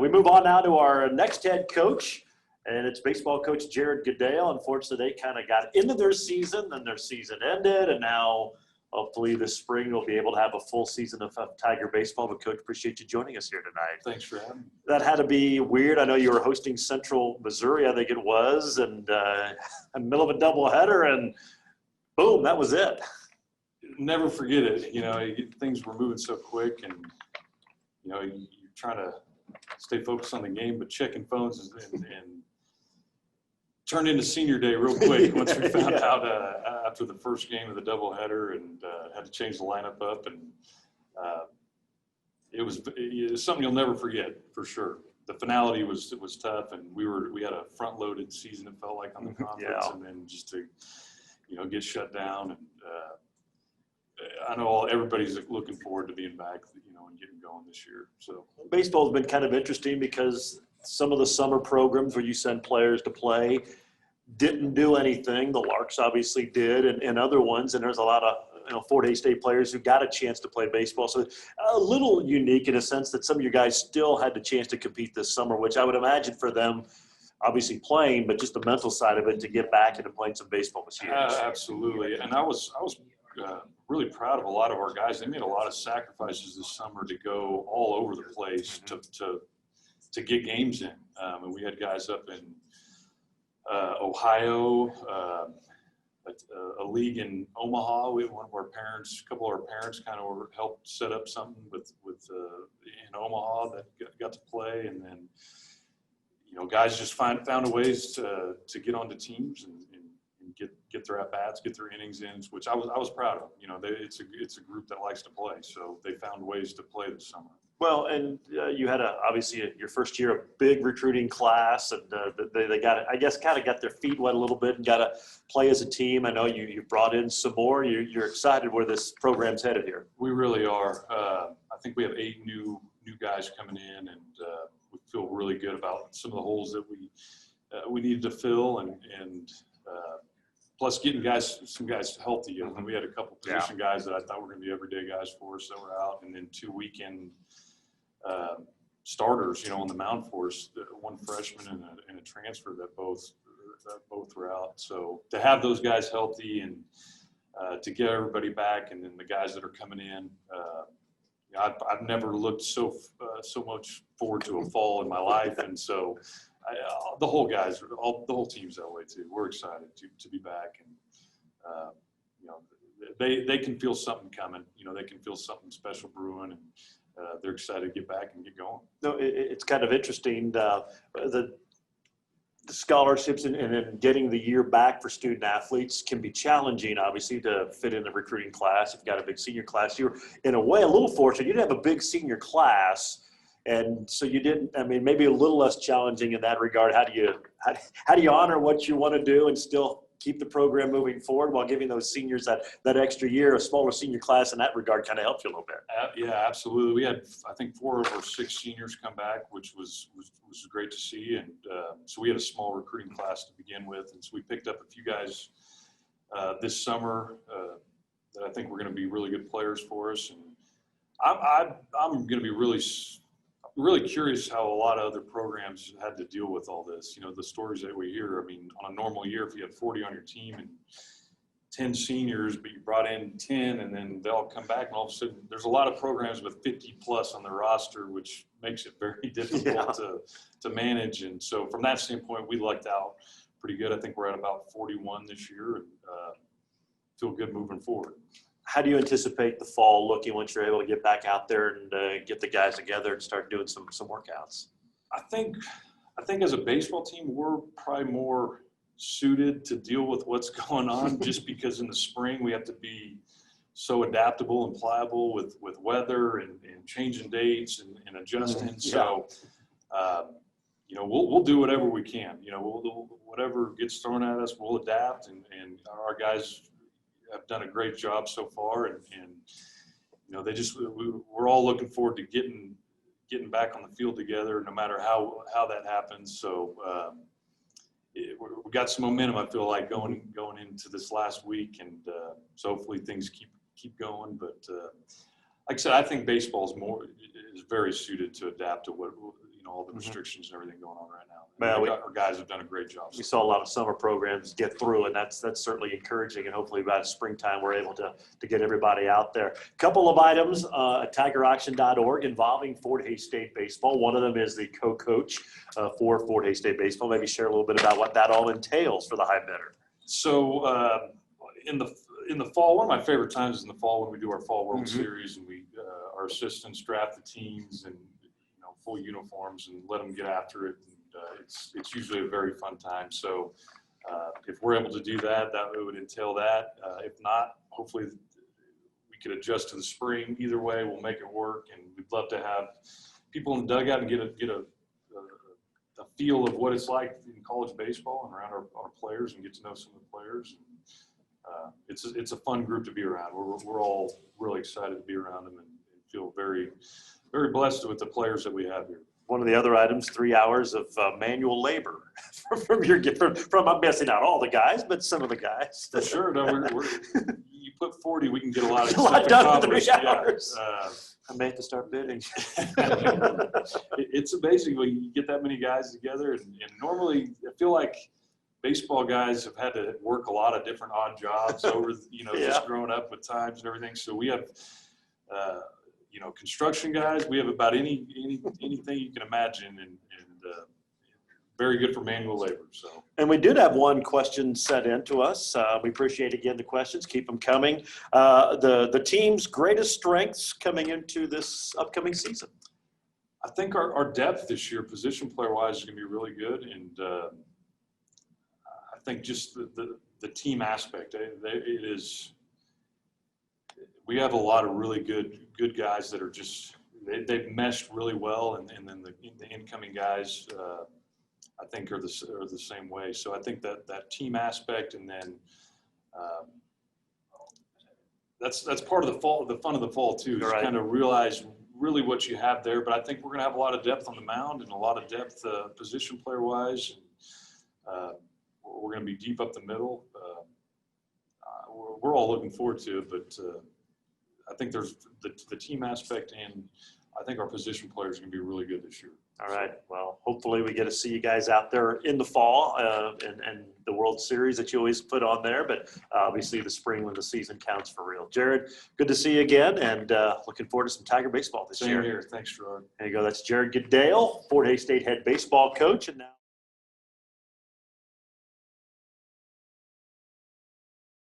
We move on now to our next head coach, and it's baseball coach Jerod Goodale. Unfortunately, they kind of got into their season, and their season ended, and now hopefully this spring we'll be able to have a full season of Tiger baseball. But, Coach, appreciate you joining us here tonight. Thanks for having me. That had to be weird. I know you were hosting Central Missouri, I think it was, and in the middle of a doubleheader, and boom, that was it. Never forget it. You know, things were moving so quick, and, you know, you're trying to stay focused on the game, but checking phones and turned into senior day real quick once we found out after the first game of the doubleheader, and had to change the lineup up, and it was something you'll never forget for sure. The finality was tough, and we had a front-loaded season, it felt like, on the conference, and then just to get shut down, and I know everybody's looking forward to being back, and getting going this year. So baseball's been kind of interesting because some of the summer programs where you send players to play didn't do anything. The Larks obviously did, and other ones, and there's a lot of four-day state players who got a chance to play baseball. So a little unique in a sense that some of your guys still had the chance to compete this summer, which I would imagine for them, obviously playing, but just the mental side of it to get back into playing some baseball was huge. Absolutely, and I was really proud of a lot of our guys. They made a lot of sacrifices this summer to go all over the place to get games in. And we had guys up in Ohio, a league in Omaha. We had a couple of our parents kind of helped set up something with in Omaha that got to play, and then guys just found ways to get onto teams and get their at-bats, get their innings in, which I was proud of. It's a group that likes to play, so they found ways to play this summer. Well, and you had obviously your first year, a big recruiting class, and they got, I guess, kind of got their feet wet a little bit and got to play as a team. I know you brought in some more. You're excited where this program's headed here. We really are. I think we have 8 new guys coming in, and we feel really good about some of the holes that we needed to fill, and plus getting some guys healthy. We had a couple position guys that I thought were going to be everyday guys for us that were out, and then 2 weekend starters, on the mound for us, one freshman and a transfer that both were out. So to have those guys healthy and to get everybody back, and then the guys that are coming in, I've never looked so much forward to a fall in my life, and so the whole team's that way too. We're excited to be back, and they can feel something coming. They can feel something special brewing, and they're excited to get back and get going. No, it's kind of interesting. The scholarships and getting the year back for student athletes can be challenging, obviously, to fit in the recruiting class. If you've got a big senior class, you're in a way a little fortunate. You didn't have a big senior class, and so you didn't. I mean, maybe a little less challenging in that regard. How do you honor what you want to do and still keep the program moving forward while giving those seniors that extra year? A smaller senior class in that regard kind of helps you a little bit. Yeah, absolutely. We had, I think, 4 or 6 seniors come back, which was great to see. And so we had a small recruiting class to begin with. And so we picked up a few guys this summer that I think were going to be really good players for us. And I'm going to be really curious how a lot of other programs had to deal with all this. The stories that we hear. I mean, on a normal year, if you had 40 on your team and 10 seniors, but you brought in 10, and then they all come back, and all of a sudden there's a lot of programs with 50 plus on their roster, which makes it very difficult to manage. And so from that standpoint, we lucked out pretty good. I think we're at about 41 this year, and feel good moving forward. How do you anticipate the fall looking once you're able to get back out there and get the guys together and start doing some workouts? I think as a baseball team, we're probably more suited to deal with what's going on just because in the spring we have to be so adaptable and pliable with weather and changing dates and adjusting. So, we'll do whatever we can. Whatever gets thrown at us, we'll adapt, and our guys have done a great job so far, and we're all looking forward to getting back on the field together, no matter how that happens. So we got some momentum, I feel like, going into this last week, and so hopefully things keep going. But like I said, I think baseball is very suited to adapt to what all the restrictions and everything going on right now. Well, Our guys have done a great job. we saw a lot of summer programs get through, and that's certainly encouraging. And hopefully by the springtime, we're able to get everybody out there. Couple of items at tigerauction.org involving Fort Hays State baseball. One of them is the co-coach for Fort Hays State baseball. Maybe share a little bit about what that all entails for the high bidder. So in the fall, one of my favorite times is in the fall when we do our fall World Series, and we our assistants draft the teams and full uniforms and let them get after it. And, it's usually a very fun time. So if we're able to do that, that would entail that. If not, hopefully we could adjust to the spring. Either way, we'll make it work. And we'd love to have people in the dugout and get a feel of what it's like in college baseball and around our players and get to know some of the players. It's a fun group to be around. We're all really excited to be around them and feel very, very blessed with the players that we have here. One of the other items, 3 hours of manual labor from I'm missing out all the guys, but some of the guys. For sure. No, you put 40, we can get a lot of a lot stuff done in accomplished. 3 hours. Yeah. I may have to start bidding. It's amazing when you get that many guys together. And normally, I feel like baseball guys have had to work a lot of different odd jobs over, just growing up with times and everything. So we have, construction guys. We have about anything you can imagine, and very good for manual labor. So. And we did have one question sent in to us. We appreciate again the questions. Keep them coming. The team's greatest strengths coming into this upcoming season. I think our depth this year, position player wise, is going to be really good, and I think just the team aspect. It is. We have a lot of really good guys that are just they've meshed really well, and then the incoming guys I think are the same way. So I think that team aspect, and then that's part of the fun of the fall too, is kind of realize really what you have there. But I think we're going to have a lot of depth on the mound and a lot of depth position player wise. And, we're going to be deep up the middle. We're all looking forward to it, but I think there's the team aspect, and I think our position players are going to be really good this year. All right. Well, hopefully we get to see you guys out there in the fall and the World Series that you always put on there. But obviously the spring when the season counts for real. Jerod, good to see you again, and looking forward to some Tiger baseball this year. Same here. Thanks, Gerard. There you go. That's Jerod Goodale, Fort Hays State head baseball coach, and now.